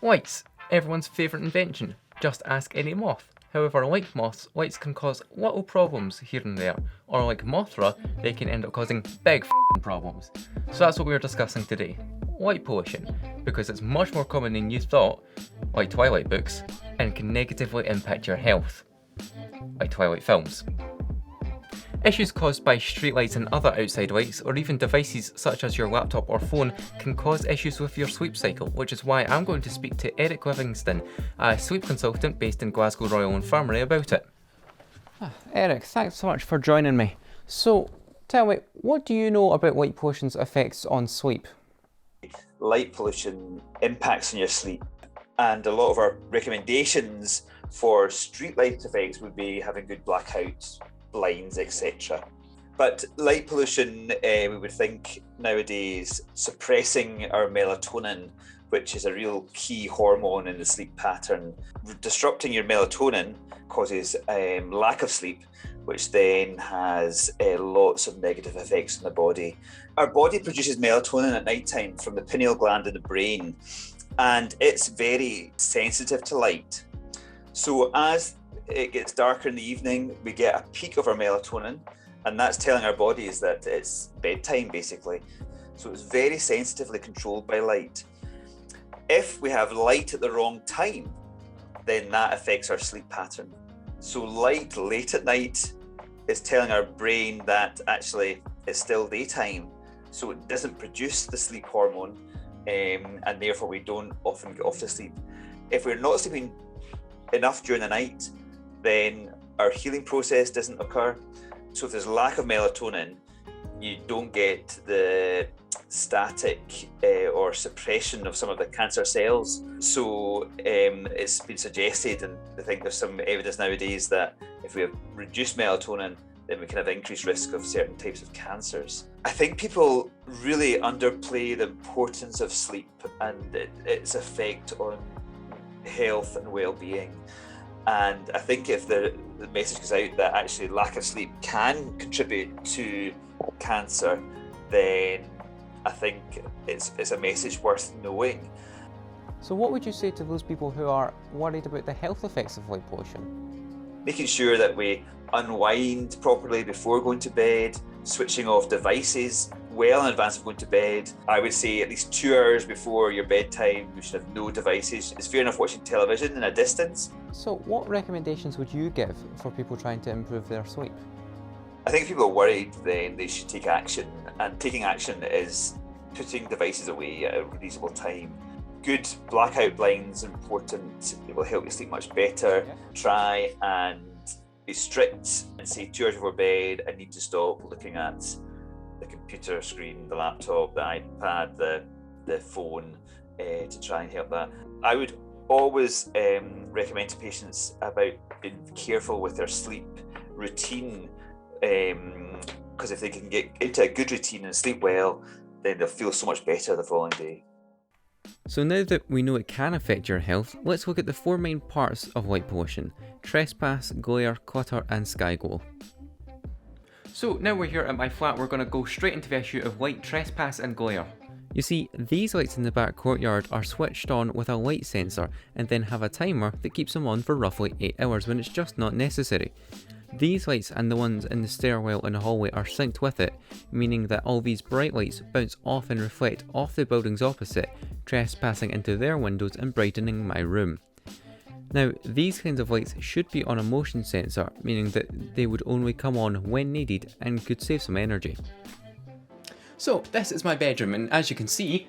Lights, everyone's favourite invention. Just ask any moth. However, like moths, lights can cause little problems here and there, or like Mothra, they can end up causing big problems. So that's what we're discussing today. Light pollution, because it's much more common than you thought, like Twilight books, and can negatively impact your health, like Twilight films. Issues caused by streetlights and other outside lights, or even devices such as your laptop or phone, can cause issues with your sleep cycle, which is why I'm going to speak to Eric Livingston, a sleep consultant based in Glasgow Royal Infirmary, about it. Eric, thanks so much for joining me. So, tell me, what do you know about light pollution's effects on sleep? Light pollution impacts on your sleep, and a lot of our recommendations for streetlight effects would be having good blackouts, blinds, etc. But light pollution, we would think nowadays, suppressing our melatonin, which is a real key hormone in the sleep pattern. Disrupting your melatonin causes lack of sleep, which then has lots of negative effects on the body. Our body produces melatonin at night time from the pineal gland in the brain, and it's very sensitive to light. So as it gets darker in the evening, we get a peak of our melatonin, and that's telling our bodies that it's bedtime, basically. So it's very sensitively controlled by light. If we have light at the wrong time, then that affects our sleep pattern. So light late at night is telling our brain that actually it's still daytime, so it doesn't produce the sleep hormone, and therefore we don't often get off to sleep. If we're not sleeping enough during the night, then our healing process doesn't occur. So if there's lack of melatonin, you don't get the static or suppression of some of the cancer cells. So it's been suggested, and I think there's some evidence nowadays, that if we have reduced melatonin, then we can have increased risk of certain types of cancers. I think people really underplay the importance of sleep and its effect on health and well-being. And I think if the message goes out that actually lack of sleep can contribute to cancer, then I think it's a message worth knowing. So what would you say to those people who are worried about the health effects of light pollution? Making sure that we unwind properly before going to bed, switching off devices well in advance of going to bed. I would say at least 2 hours before your bedtime, you should have no devices. It's fair enough watching television in a distance. So what recommendations would you give for people trying to improve their sleep? I think if people are worried, then they should take action. And taking action is putting devices away at a reasonable time. Good blackout blinds are important. It will help you sleep much better. Yeah. Try and be strict and say 2 hours before bed, I need to stop looking at the computer screen, the laptop, the iPad, the phone, to try and help that. I would always recommend to patients about being careful with their sleep routine, because if they can get into a good routine and sleep well, then they'll feel so much better the following day. So now that we know it can affect your health, let's look at the 4 main parts of light pollution: trespass, glare, clutter and sky glow. So now we're here at my flat, we're going to go straight into the issue of light trespass and glare. You see, these lights in the back courtyard are switched on with a light sensor and then have a timer that keeps them on for roughly 8 hours when it's just not necessary. These lights and the ones in the stairwell and the hallway are synced with it, meaning that all these bright lights bounce off and reflect off the buildings opposite, trespassing into their windows and brightening my room. Now, these kinds of lights should be on a motion sensor, meaning that they would only come on when needed and could save some energy. So this is my bedroom, and as you can see,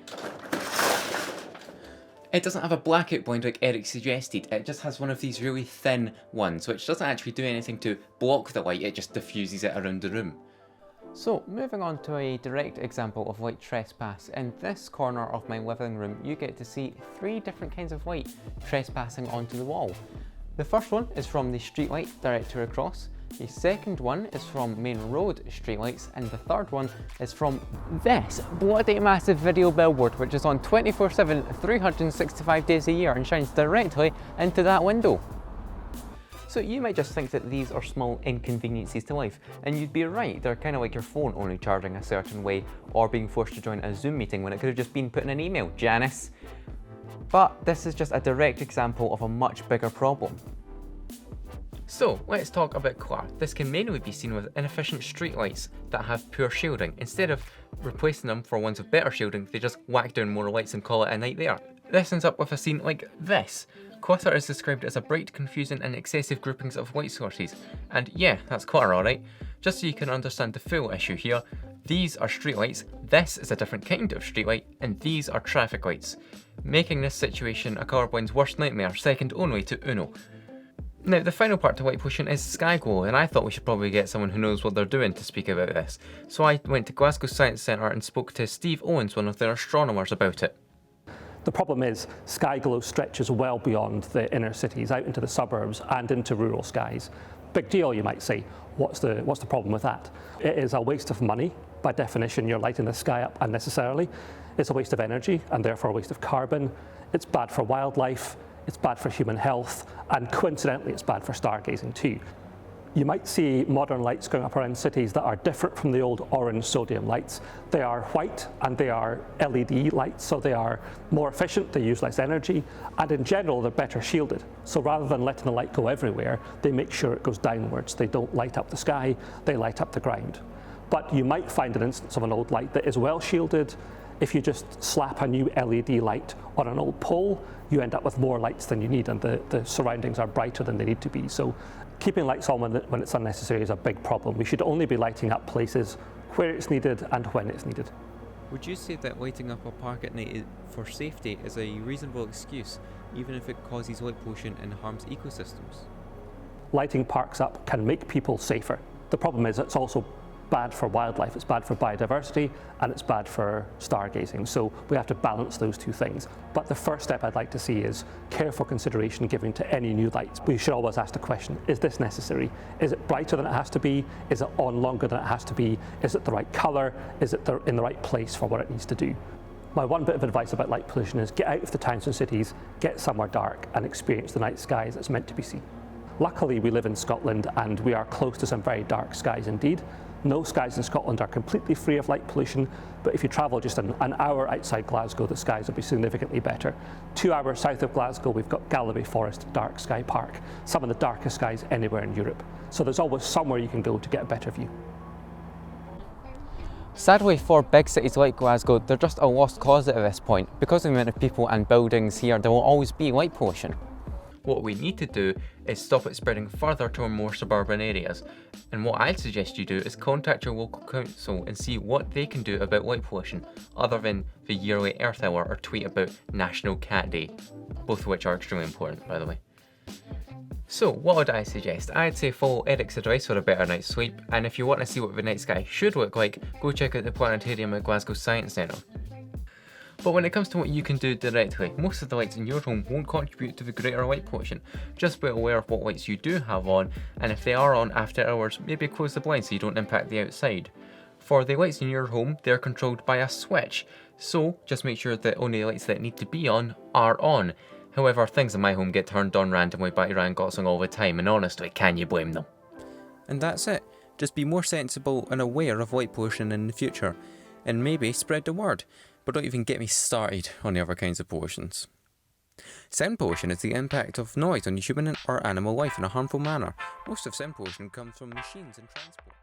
it doesn't have a blackout blind like Eric suggested. It just has one of these really thin ones, which doesn't actually do anything to block the light, it just diffuses it around the room. So moving on to a direct example of light trespass, in this corner of my living room you get to see 3 different kinds of light trespassing onto the wall. The first one is from the street light director across, the second one is from main road streetlights, and the third one is from this bloody massive video billboard, which is on 24/7, 365 days a year and shines directly into that window. So you might just think that these are small inconveniences to life, and you'd be right, they're kind of like your phone only charging a certain way, or being forced to join a Zoom meeting when it could have just been put in an email, Janice. But this is just a direct example of a much bigger problem. So let's talk about clutter. This can mainly be seen with inefficient streetlights that have poor shielding. Instead of replacing them for ones with better shielding, they just whack down more lights and call it a night there. This ends up with a scene like this. Clutter is described as a bright, confusing and excessive groupings of light sources. And yeah, that's clutter alright. Just so you can understand the full issue here, these are streetlights, this is a different kind of streetlight, and these are traffic lights, making this situation a colourblind's worst nightmare, second only to Uno. Now, the final part to light pollution is sky glow, and I thought we should probably get someone who knows what they're doing to speak about this. So I went to Glasgow Science Centre and spoke to Steve Owens, one of their astronomers, about it. The problem is sky glow stretches well beyond the inner cities, out into the suburbs and into rural skies. Big deal, you might say. What's the problem with that? It is a waste of money. By definition, you're lighting the sky up unnecessarily. It's a waste of energy and therefore a waste of carbon. It's bad for wildlife, it's bad for human health, and coincidentally it's bad for stargazing too. You might see modern lights going up around cities that are different from the old orange sodium lights. They are white and they are LED lights, so they are more efficient, they use less energy, and in general they're better shielded. So rather than letting the light go everywhere, they make sure it goes downwards. They don't light up the sky, they light up the ground. But you might find an instance of an old light that is well shielded. If you just slap a new LED light on an old pole, you end up with more lights than you need, and the surroundings are brighter than they need to be. So keeping lights on when it's unnecessary is a big problem. We should only be lighting up places where it's needed and when it's needed. Would you say that lighting up a park at night for safety is a reasonable excuse, even if it causes light pollution and harms ecosystems? Lighting parks up can make people safer. The problem is it's also bad for wildlife, it's bad for biodiversity, and it's bad for stargazing. So we have to balance those two things. But the first step I'd like to see is careful consideration given to any new lights. We should always ask the question, is this necessary? Is it brighter than it has to be? Is it on longer than it has to be? Is it the right colour? Is it in the right place for what it needs to do? My one bit of advice about light pollution is get out of the towns and cities, get somewhere dark and experience the night skies that's meant to be seen. Luckily we live in Scotland and we are close to some very dark skies indeed. No skies in Scotland are completely free of light pollution, but if you travel just an hour outside Glasgow, the skies will be significantly better. 2 hours south of Glasgow, we've got Galloway Forest Dark Sky Park, some of the darkest skies anywhere in Europe. So there's always somewhere you can go to get a better view. Sadly for big cities like Glasgow, they're just a lost cause at this point. Because of the amount of people and buildings here, there will always be light pollution. What we need to do is stop it spreading further to more suburban areas. And what I'd suggest you do is contact your local council and see what they can do about light pollution, other than the yearly Earth Hour or tweet about National Cat Day, both of which are extremely important, by the way. So what would I suggest? I'd say follow Eric's advice for a better night's sleep, and if you want to see what the night sky should look like, go check out the planetarium at Glasgow Science Centre. But when it comes to what you can do directly, most of the lights in your home won't contribute to the greater light pollution. Just be aware of what lights you do have on, and if they are on after hours, maybe close the blinds so you don't impact the outside. For the lights in your home, they're controlled by a switch, so just make sure that only the lights that need to be on are on. However, things in my home get turned on randomly by Ryan Gosling all the time, and honestly, can you blame them? And that's it. Just be more sensible and aware of light pollution in the future, and maybe spread the word. But don't even get me started on the other kinds of pollutions. Sound pollution is the impact of noise on human or animal life in a harmful manner. Most of sound pollution comes from machines and transport.